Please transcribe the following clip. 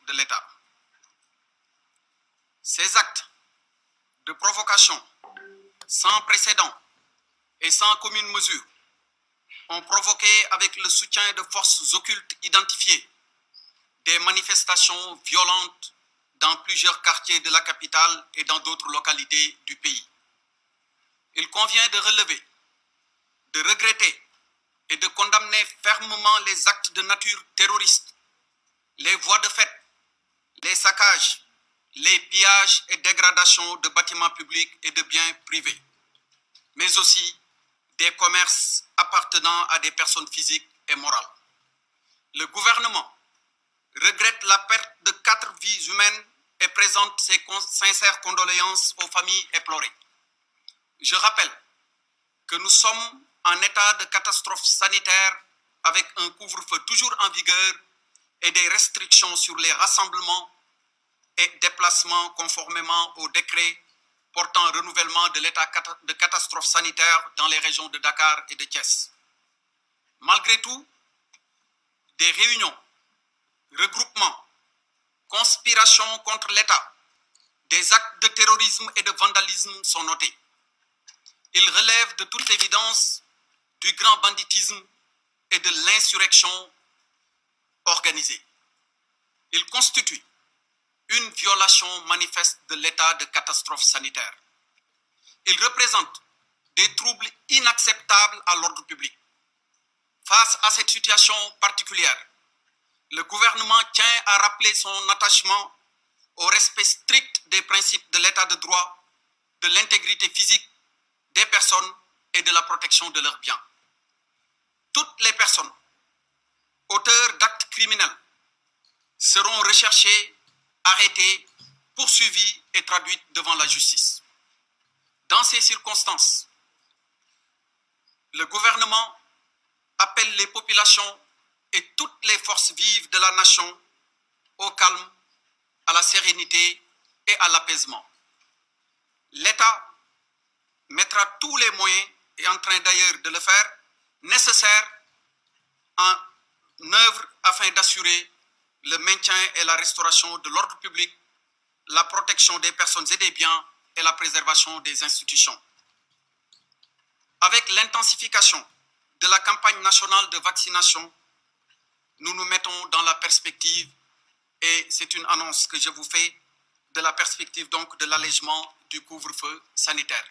de l'État. Ces actes de provocation sans précédent et sans commune mesure ont provoqué, avec le soutien de forces occultes identifiées, des manifestations violentes dans plusieurs quartiers de la capitale et dans d'autres localités du pays. Il convient de relever, de regretter et de condamner fermement les actes de nature terroriste, les voies de fait, les saccages, les pillages et dégradations de bâtiments publics et de biens privés, mais aussi des commerces appartenant à des personnes physiques et morales. Le gouvernement regrette la perte de 4 vies humaines et présente ses sincères condoléances aux familles éplorées. Je rappelle que nous sommes en état de catastrophe sanitaire avec un couvre-feu toujours en vigueur et des restrictions sur les rassemblements et déplacements conformément au décret portant renouvellement de l'état de catastrophe sanitaire dans les régions de Dakar et de Thiès. Malgré tout, des réunions, regroupements, conspirations contre l'État, des actes de terrorisme et de vandalisme sont notés. Ils relèvent de toute évidence du grand banditisme et de l'insurrection organisée. Ils constituent une violation manifeste de l'état de catastrophe sanitaire. Ils représentent des troubles inacceptables à l'ordre public. Face à cette situation particulière, le gouvernement tient à rappeler son attachement au respect strict des principes de l'état de droit, de l'intégrité physique des personnes et de la protection de leurs biens. Toutes les personnes auteurs d'actes criminels seront recherchées, arrêtées, poursuivies et traduites devant la justice. Dans ces circonstances, le gouvernement appelle les populations et toutes les forces vives de la nation au calme, à la sérénité et à l'apaisement. L'État mettra tous les moyens, et est en train d'ailleurs de le faire, nécessaires en œuvre afin d'assurer le maintien et la restauration de l'ordre public, la protection des personnes et des biens et la préservation des institutions. Avec l'intensification de la campagne nationale de vaccination, nous nous mettons dans la perspective, et c'est une annonce que je vous fais, de la perspective donc de l'allègement du couvre-feu sanitaire.